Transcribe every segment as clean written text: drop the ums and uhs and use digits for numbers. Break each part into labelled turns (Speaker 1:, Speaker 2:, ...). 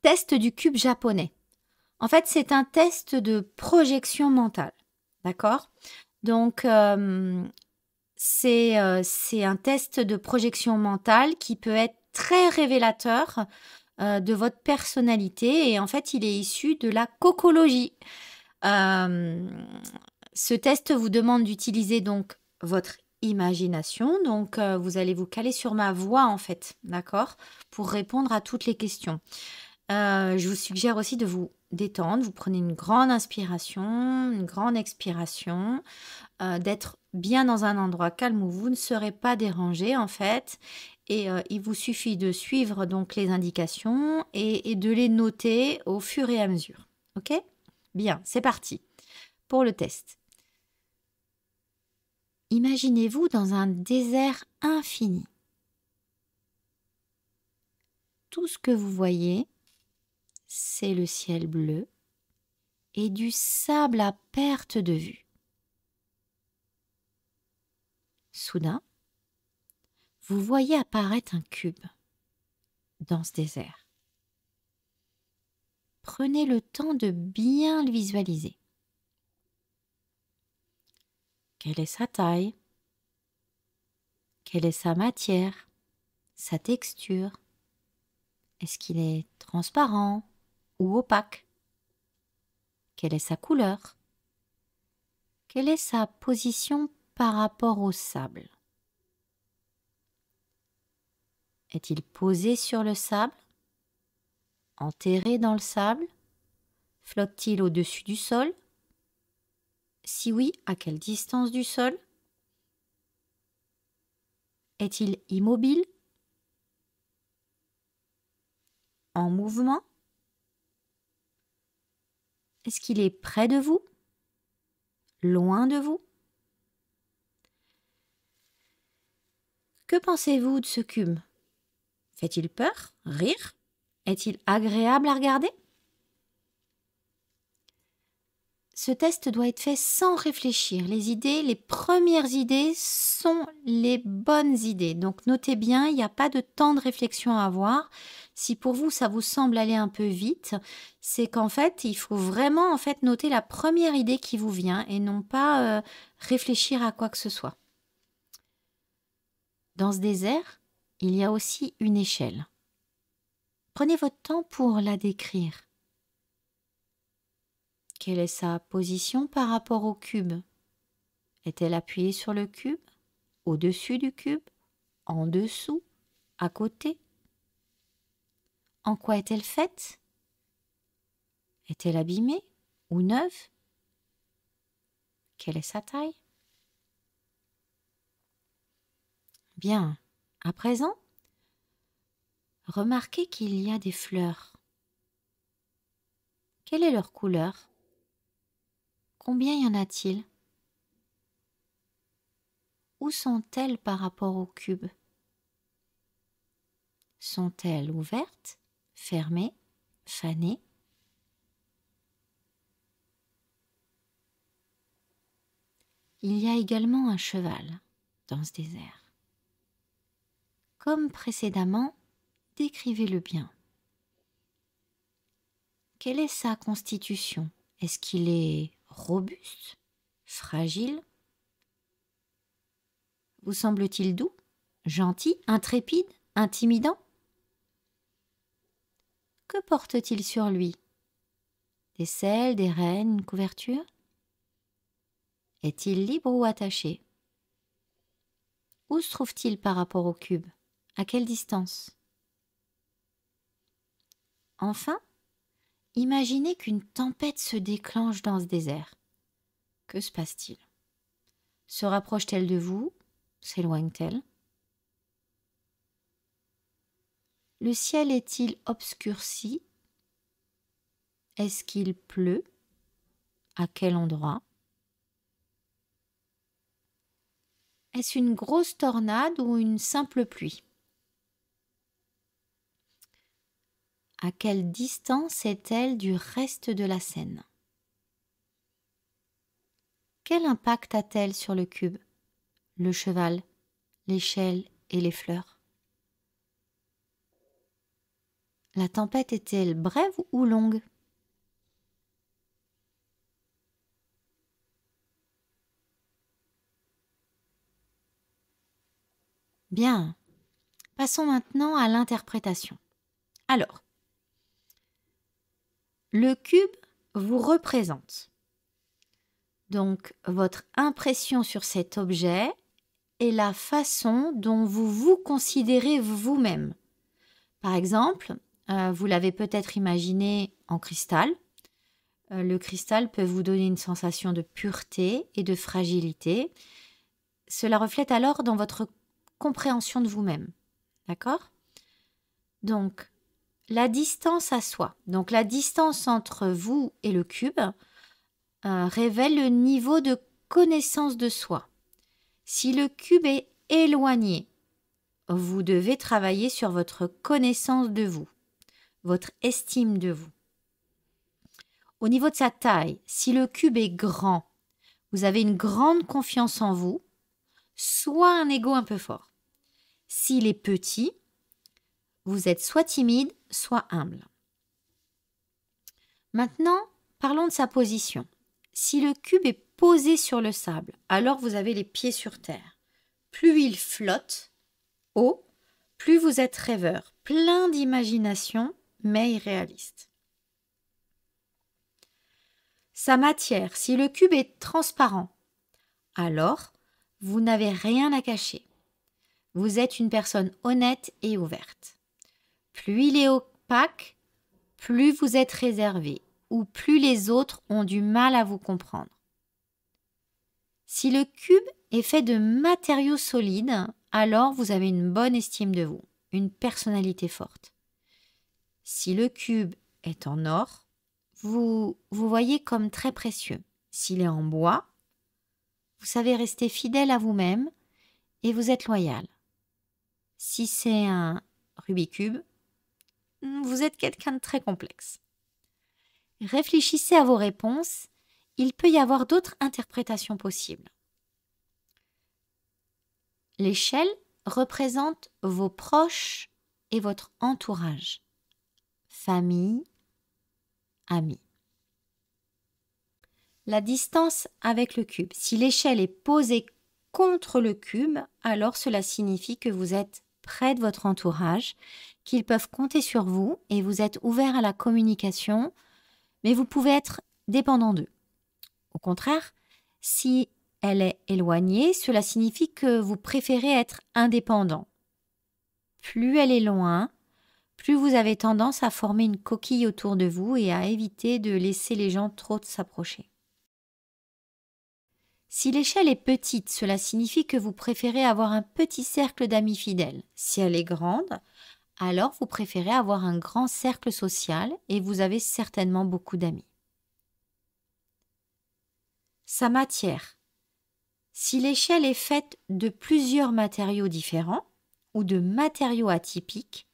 Speaker 1: test du cube japonais. En fait, c'est un test de projection mentale. D'accord? Donc, c'est un test de projection mentale qui peut être très révélateur de votre personnalité. Et en fait, il est issu de la cocologie. Ce test vous demande d'utiliser donc votre imagination. Donc, vous allez vous caler sur ma voix, en fait, d'accord, pour répondre à toutes les questions. Je vous suggère aussi de vous détendre. Vous prenez une grande inspiration, une grande expiration, d'être bien dans un endroit calme où vous ne serez pas dérangé, en fait. Et il vous suffit de suivre donc les indications et de les noter au fur et à mesure. OK? Bien, c'est parti pour le test. Imaginez-vous dans un désert infini. Tout ce que vous voyez, c'est le ciel bleu et du sable à perte de vue. Soudain, vous voyez apparaître un cube dans ce désert. Prenez le temps de bien le visualiser. Quelle est sa taille? Quelle est sa matière? Sa texture? Est-ce qu'il est transparent ou opaque? Quelle est sa couleur? Quelle est sa position par rapport au sable? Est-il posé sur le sable? Enterré dans le sable? Flotte-t-il au-dessus du sol? Si oui, à quelle distance du sol? Est-il immobile? En mouvement? Est-ce qu'il est près de vous? Loin de vous? Que pensez-vous de ce cube? Fait-il peur? Rire? Est-il agréable à regarder? Ce test doit être fait sans réfléchir. Les premières idées sont les bonnes idées. Donc notez bien, il n'y a pas de temps de réflexion à avoir. Si pour vous ça vous semble aller un peu vite, c'est qu'en fait il faut vraiment noter la première idée qui vous vient et non pas réfléchir à quoi que ce soit. Dans ce désert, il y a aussi une échelle. Prenez votre temps pour la décrire. Quelle est sa position par rapport au cube? Est-elle appuyée sur le cube? Au-dessus du cube? En dessous? À côté? En quoi est-elle faite? Est-elle abîmée ou neuve? Quelle est sa taille? Bien, à présent, remarquez qu'il y a des fleurs. Quelle est leur couleur? Combien y en a-t-il? Où sont-elles par rapport au cube? Sont-elles ouvertes, fermées, fanées? Il y a également un cheval dans ce désert. Comme précédemment, décrivez-le bien. Quelle est sa constitution? Est-ce qu'il est robuste, fragile? Vous semble-t-il doux, gentil, intrépide, intimidant? Que porte-t-il sur lui? Des selles, des rênes, une couverture? Est-il libre ou attaché? Où se trouve-t-il par rapport au cube? À quelle distance? Enfin, imaginez qu'une tempête se déclenche dans ce désert. Que se passe-t-il? Se rapproche-t-elle de vous? S'éloigne-t-elle? Le ciel est-il obscurci? Est-ce qu'il pleut? À quel endroit? Est-ce une grosse tornade ou une simple pluie? À quelle distance est-elle du reste de la scène? Quel impact a-t-elle sur le cube, le cheval, l'échelle et les fleurs? La tempête était-elle brève ou longue? Bien. Passons maintenant à l'interprétation. Alors, le cube vous représente. Donc, votre impression sur cet objet est la façon dont vous vous considérez vous-même. Par exemple, vous l'avez peut-être imaginé en cristal. Le cristal peut vous donner une sensation de pureté et de fragilité. Cela reflète alors dans votre compréhension de vous-même. D'accord? Donc, la distance à soi, donc la distance entre vous et le cube, révèle le niveau de connaissance de soi. Si le cube est éloigné, vous devez travailler sur votre connaissance de vous, votre estime de vous. Au niveau de sa taille, si le cube est grand, vous avez une grande confiance en vous, soit un ego un peu fort. S'il est petit, vous êtes soit timide, soit humble. Maintenant, parlons de sa position. Si le cube est posé sur le sable, alors vous avez les pieds sur terre. Plus il flotte haut, plus vous êtes rêveur, plein d'imagination, mais irréaliste. Sa matière, si le cube est transparent, alors vous n'avez rien à cacher. Vous êtes une personne honnête et ouverte. Plus il est opaque, plus vous êtes réservé ou plus les autres ont du mal à vous comprendre. Si le cube est fait de matériaux solides, alors vous avez une bonne estime de vous, une personnalité forte. Si le cube est en or, vous voyez comme très précieux. S'il est en bois, vous savez rester fidèle à vous-même et vous êtes loyal. Si c'est un Rubik's Cube, vous êtes quelqu'un de très complexe. Réfléchissez à vos réponses, il peut y avoir d'autres interprétations possibles. L'échelle représente vos proches et votre entourage, famille, amis. La distance avec le cube. Si l'échelle est posée contre le cube, alors cela signifie que vous êtes près de votre entourage, qu'ils peuvent compter sur vous et vous êtes ouvert à la communication, mais vous pouvez être dépendant d'eux. Au contraire, si elle est éloignée, cela signifie que vous préférez être indépendant. Plus elle est loin, plus vous avez tendance à former une coquille autour de vous et à éviter de laisser les gens trop s'approcher. Si l'échelle est petite, cela signifie que vous préférez avoir un petit cercle d'amis fidèles. Si elle est grande, alors vous préférez avoir un grand cercle social et vous avez certainement beaucoup d'amis. Sa matière. Si l'échelle est faite de plusieurs matériaux différents ou de matériaux atypiques,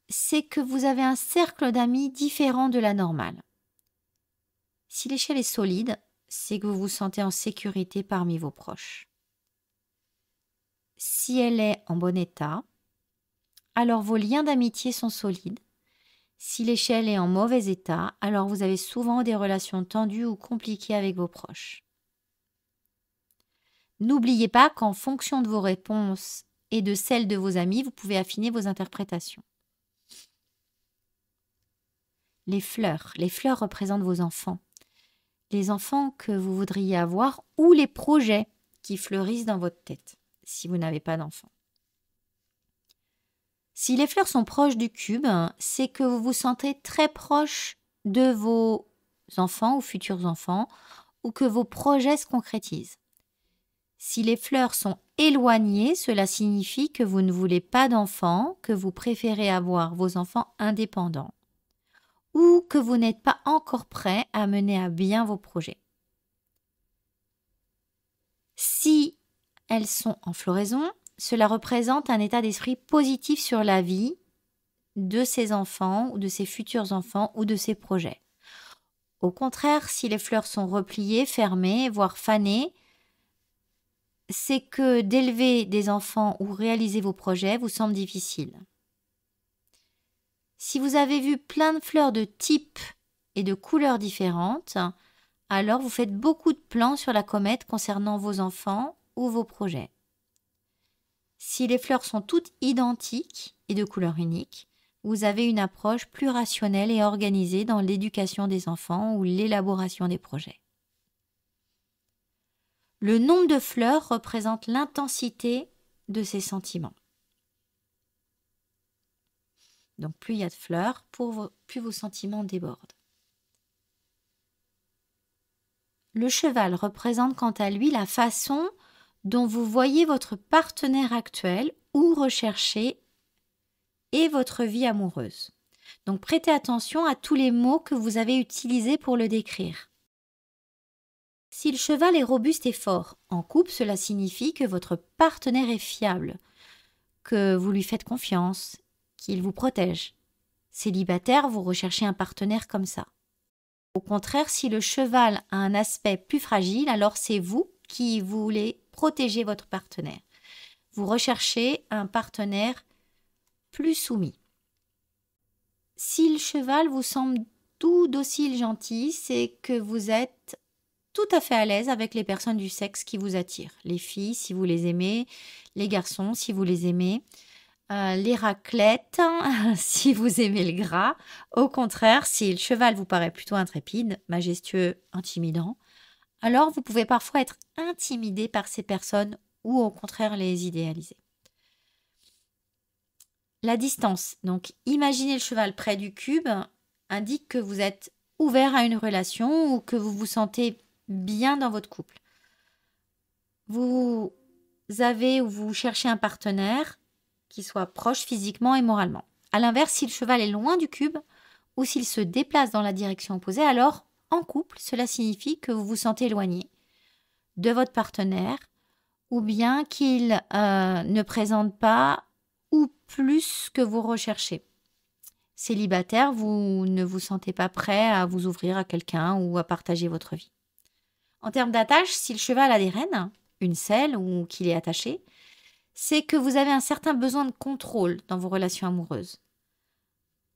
Speaker 1: c'est que vous avez un cercle d'amis différent de la normale. Si l'échelle est solide, c'est que vous vous sentez en sécurité parmi vos proches. Si elle est en bon état, alors vos liens d'amitié sont solides. Si l'échelle est en mauvais état, alors vous avez souvent des relations tendues ou compliquées avec vos proches. N'oubliez pas qu'en fonction de vos réponses et de celles de vos amis, vous pouvez affiner vos interprétations. Les fleurs représentent vos enfants. Les enfants que vous voudriez avoir ou les projets qui fleurissent dans votre tête, si vous n'avez pas d'enfants. Si les fleurs sont proches du cube, c'est que vous vous sentez très proche de vos enfants ou futurs enfants ou que vos projets se concrétisent. Si les fleurs sont éloignées, cela signifie que vous ne voulez pas d'enfants, que vous préférez avoir vos enfants indépendants ou que vous n'êtes pas encore prêt à mener à bien vos projets. Si elles sont en floraison, cela représente un état d'esprit positif sur la vie de ses enfants ou de ses futurs enfants ou de ses projets. Au contraire, si les fleurs sont repliées, fermées, voire fanées, c'est que d'élever des enfants ou réaliser vos projets vous semble difficile. Si vous avez vu plein de fleurs de types et de couleurs différentes, alors vous faites beaucoup de plans sur la comète concernant vos enfants ou vos projets. Si les fleurs sont toutes identiques et de couleur unique, vous avez une approche plus rationnelle et organisée dans l'éducation des enfants ou l'élaboration des projets. Le nombre de fleurs représente l'intensité de ces sentiments. Donc plus il y a de fleurs, plus vos sentiments débordent. Le cheval représente quant à lui la façon dont vous voyez votre partenaire actuel ou recherché et votre vie amoureuse. Donc prêtez attention à tous les mots que vous avez utilisés pour le décrire. Si le cheval est robuste et fort en couple, cela signifie que votre partenaire est fiable, que vous lui faites confiance, qu'il vous protège. Célibataire, vous recherchez un partenaire comme ça. Au contraire, si le cheval a un aspect plus fragile, alors c'est vous qui voulez protéger votre partenaire. Vous recherchez un partenaire plus soumis. Si le cheval vous semble doux, docile, gentil, c'est que vous êtes tout à fait à l'aise avec les personnes du sexe qui vous attirent. Les filles, si vous les aimez, les garçons, si vous les aimez, les raclettes, si vous aimez le gras. Au contraire, si le cheval vous paraît plutôt intrépide, majestueux, intimidant, alors vous pouvez parfois être intimidé par ces personnes ou au contraire les idéaliser. La distance, donc imaginez le cheval près du cube, indique que vous êtes ouvert à une relation ou que vous vous sentez bien dans votre couple. Vous avez ou vous cherchez un partenaire qui soit proche physiquement et moralement. A l'inverse, si le cheval est loin du cube ou s'il se déplace dans la direction opposée, alors en couple, cela signifie que vous vous sentez éloigné de votre partenaire ou bien qu'il ne présente pas ou plus que vous recherchez. Célibataire, vous ne vous sentez pas prêt à vous ouvrir à quelqu'un ou à partager votre vie. En termes d'attache, si le cheval a des rênes, une selle ou qu'il est attaché, c'est que vous avez un certain besoin de contrôle dans vos relations amoureuses.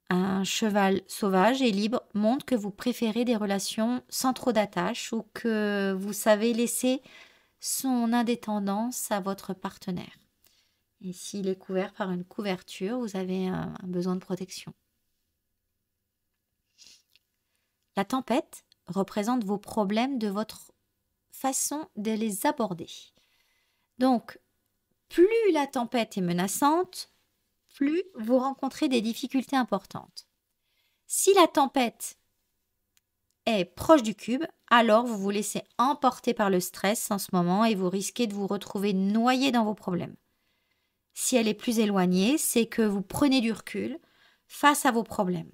Speaker 1: Un cheval sauvage et libre montre que vous préférez des relations sans trop d'attache ou que vous savez laisser son indépendance à votre partenaire. Et s'il est couvert par une couverture, vous avez un besoin de protection. La tempête représente vos problèmes de votre façon de les aborder. Donc, plus la tempête est menaçante, plus vous rencontrez des difficultés importantes. Si la tempête est proche du cube, alors vous vous laissez emporter par le stress en ce moment et vous risquez de vous retrouver noyé dans vos problèmes. Si elle est plus éloignée, c'est que vous prenez du recul face à vos problèmes.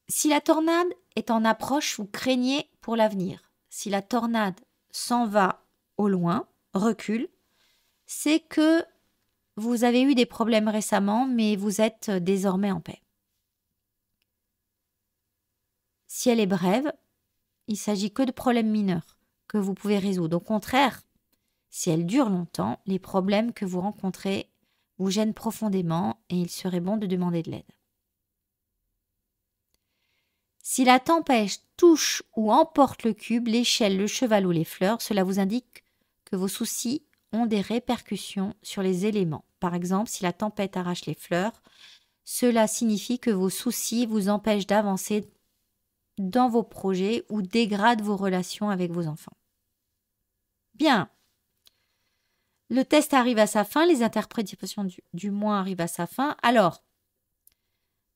Speaker 1: Si la tornade est en approche, vous craignez pour l'avenir. Si la tornade s'en va au loin, recule, c'est que vous avez eu des problèmes récemment, mais vous êtes désormais en paix. Si elle est brève, il ne s'agit que de problèmes mineurs que vous pouvez résoudre. Au contraire, si elle dure longtemps, les problèmes que vous rencontrez vous gênent profondément et il serait bon de demander de l'aide. Si la tempête touche ou emporte le cube, l'échelle, le cheval ou les fleurs, cela vous indique que vos soucis ont des répercussions sur les éléments. Par exemple, si la tempête arrache les fleurs, cela signifie que vos soucis vous empêchent d'avancer dans vos projets ou dégradent vos relations avec vos enfants. Bien. Le test arrive à sa fin, les interprétations du mois arrivent à sa fin. Alors,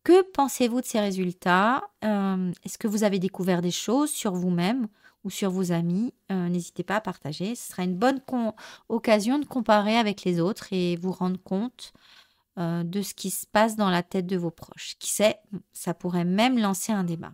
Speaker 1: que pensez-vous de ces résultats ? Est-ce que vous avez découvert des choses sur vous-même ou sur vos amis ? N'hésitez pas à partager. Ce sera une bonne occasion de comparer avec les autres et vous rendre compte de ce qui se passe dans la tête de vos proches. Qui sait, ça pourrait même lancer un débat.